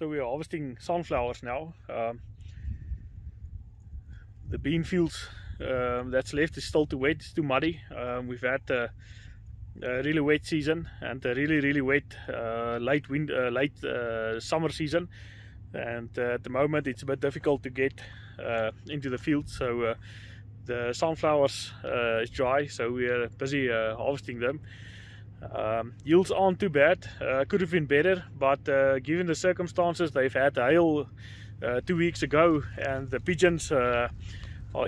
So we are harvesting sunflowers now. The bean fields that's left is still too wet, it's too muddy. We've had a really wet season and a really wet late summer season, and at the moment it's a bit difficult to get into the field. So the sunflowers is dry, so we are busy harvesting them. Yields aren't too bad, could have been better, but given the circumstances, they've had hail 2 weeks ago, and the pigeons are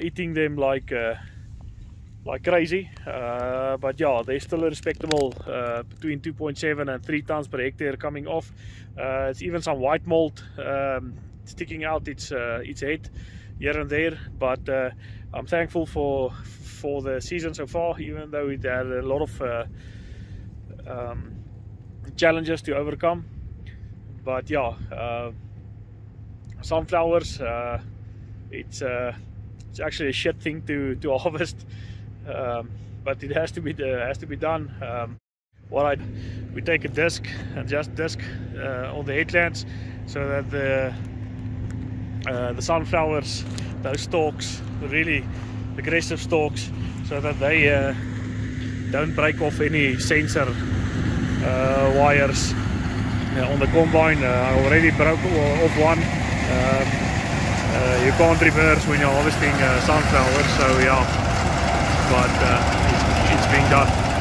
eating them like crazy. But yeah, there's still a respectable between 2.7 and 3 tons per hectare coming off. It's even some white mold sticking out its head here and there, but I'm thankful for the season so far, even though it had a lot of challenges to overcome. But yeah, sunflowers, it's actually a shit thing to harvest, but it has to be done. We take a disc and just disc on the headlands, so that the sunflowers, those stalks, really aggressive stalks, so that they don't break off any sensor wires. On the combine, I already broke off one. You can't reverse when you're harvesting sunflowers, so yeah, but it's being done.